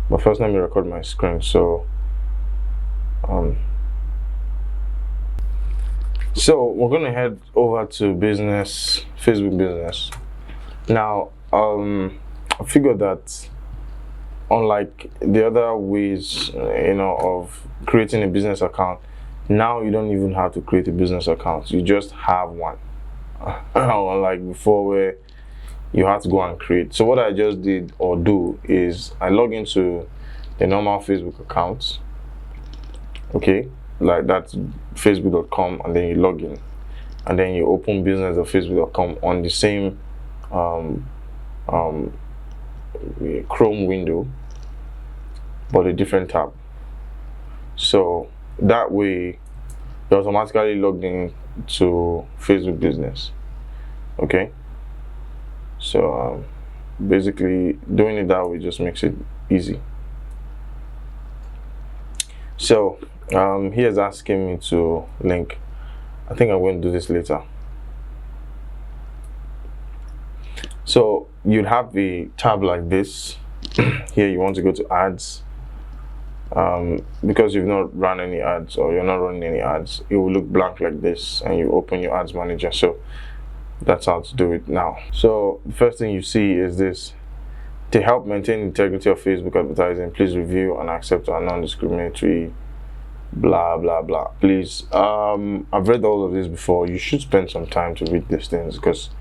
But first, let me record my screen. Um, so we're gonna head over to business, Facebook business. Now, I figured that unlike the other ways, of creating a business account, now you don't even have to create a business account. You just have one. Unlike before, where you have to go and create. So what I just did or do is I log into a normal Facebook account. Okay, like that's facebook.com, and then you log in, and then you open business.facebook.com on the same um, um, Chrome window, but a different tab. So that way you're automatically logged in to Facebook business. Okay, so basically doing it that way just makes it easy. So he is asking me to link. I think I'm going to do this later. So you'd have a tab like this. Here you want to go to ads. Because you've not run any ads, or you're not running any ads, it will look blank like this, and you open your ads manager. So that's how to do it now. So the first thing you see is this: to help maintain integrity of Facebook advertising, please review and accept our non-discriminatory blah blah blah. Please, I've read all of this before. You should spend some time to read these things, because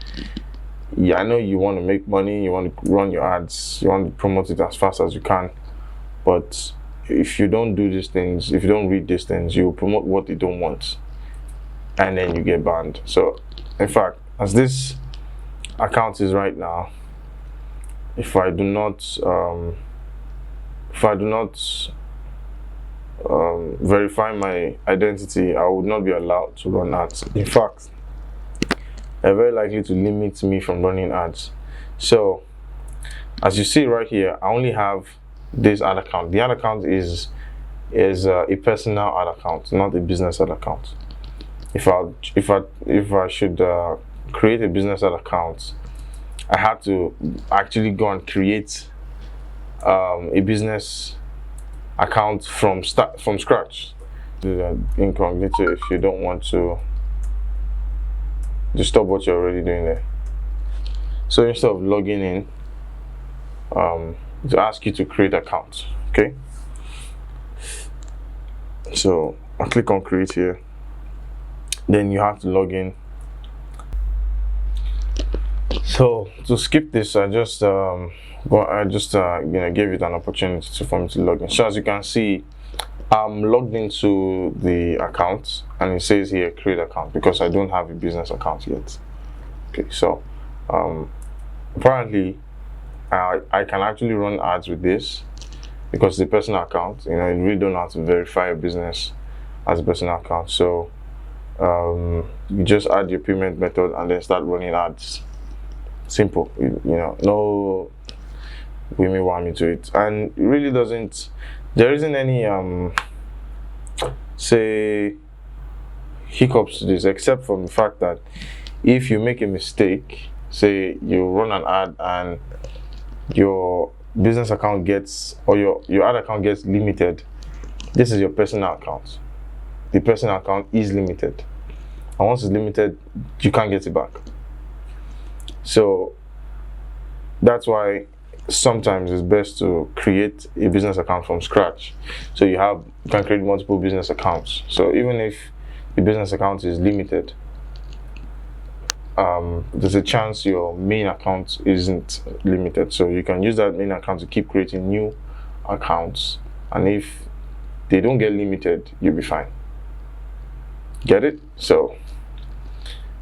I know you want to make money, you want to run your ads, you want to promote it as fast as you can, but if you don't do these things, if you don't read these things, you promote what they don't want, and then you get banned. So in fact, as this account is right now, if I do not verify my identity, I would not be allowed to run ads. In fact, they're very likely to limit me from running ads. So as you see right here, I only have this ad account. The ad account is a personal ad account, not a business ad account. If I should create a business ad account, I had to actually go and create a business account from scratch. Do that incognito if you don't want to disturb what you're already doing there. So instead of logging in, to ask you to create account. Okay, so I click on create here, then you have to log in. So to skip this, I just gave it an opportunity for me to log in. So as you can see, I'm logged into the account, and it says here create account, because I don't have a business account yet. Okay, so apparently I can actually run ads with this, because it's a personal account. You really don't have to verify a business as a personal account. So you just add your payment method and then start running ads. Simple. No whammy whammy to it, and it really doesn't. There isn't any say hiccups to this, except from the fact that if you make a mistake, say you run an ad and your business account gets, or your ad account gets limited, this is your personal account. The personal account is limited, and once it's limited, you can't get it back. So that's why sometimes it's best to create a business account from scratch, so you can create multiple business accounts. So even if the business account is limited, there's a chance your main account isn't limited, so you can use that main account to keep creating new accounts, and if they don't get limited, you'll be fine. Get it? So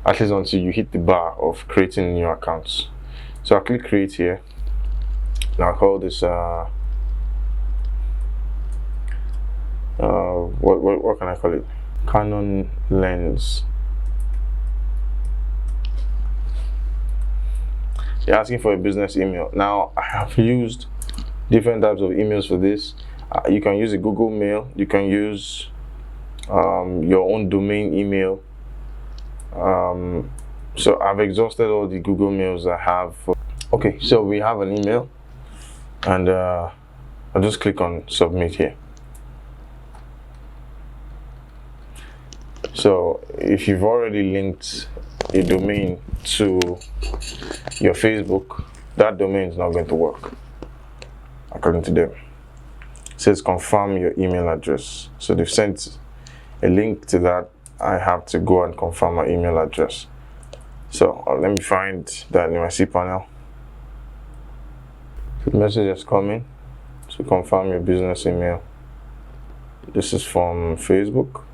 at least until you hit the bar of creating new accounts. So I'll click create here. Now I'll call this what can I call it? Canon Lens. They're asking for a business email. Now I have used different types of emails for this. You can use a Google Mail, you can use your own domain email. So I've exhausted all the Google Mails I have. Okay, so we have an email, and I'll just click on submit here. So if you've already linked a domain to your Facebook, that domain is not going to work according to them. It says confirm your email address. So they've sent a link to that. I have to go and confirm my email address. So let me find that in my cPanel. The message is coming to confirm your business email. This is from Facebook.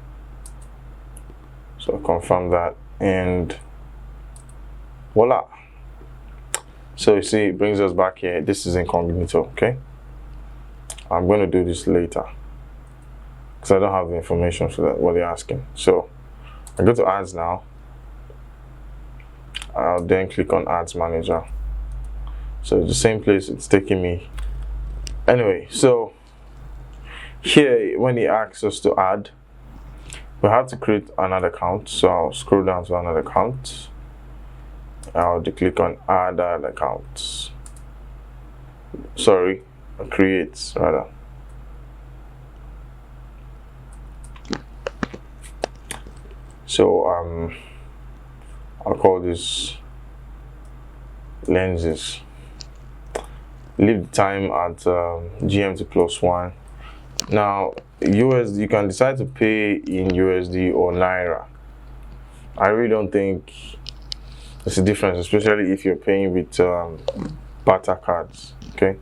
So confirm that, and voila. So you see, it brings us back here. This is incognito, okay? I'm going to do this later because I don't have the information for that, what they're asking. So I go to ads now. I'll then click on ads manager. So it's the same place it's taking me. Anyway, so here when he asks us to add, we have to create another account. So I'll scroll down to another account. I'll click on add accounts. Sorry, create rather. So I'll call this lenses. Leave the time at GMT +1. Now USD, you can decide to pay in USD or Naira. I really don't think there's a difference, especially if you're paying with barter cards, okay?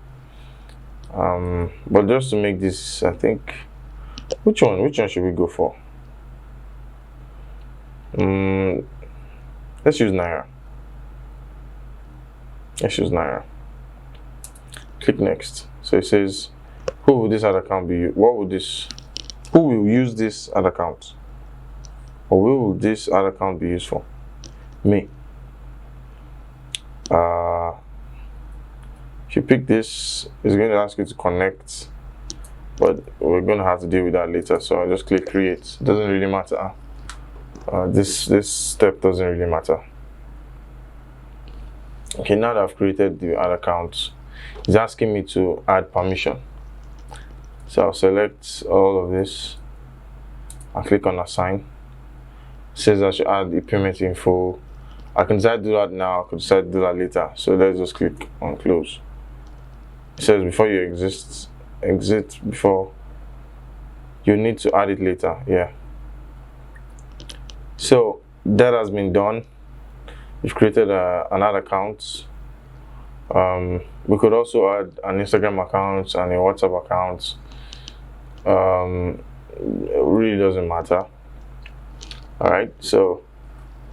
But just to make this, I think, which one should we go for? Let's use Naira. Click next. So it says, who will this ad account be? Who will use this ad account? Or who will this ad account be used for? Me. If you pick this, it's going to ask you to connect, but we're going to have to deal with that later. So I'll just click create. It doesn't really matter. This step doesn't really matter. Okay, now that I've created the ad account, it's asking me to add permission. So I'll select all of this. I'll click on assign. It says I should add the payment info. I can decide to do that now, I could decide to do that later. So let's just click on close. It says before you exit before, you need to add it later. Yeah. So that has been done. We've created another account. We could also add an Instagram account and a WhatsApp account. It really doesn't matter. Alright, so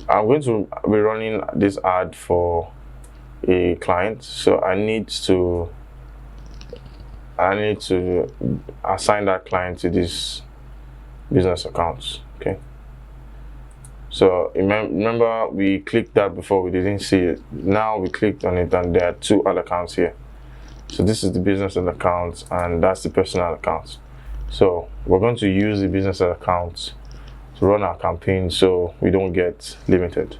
I'm going to be running this ad for a client, so I need to assign that client to this business accounts. Okay, so remember we clicked that before, we didn't see it. Now we clicked on it and there are two other accounts here. So this is the business account and that's the personal account. So we're going to use the business account to run our campaign so we don't get limited.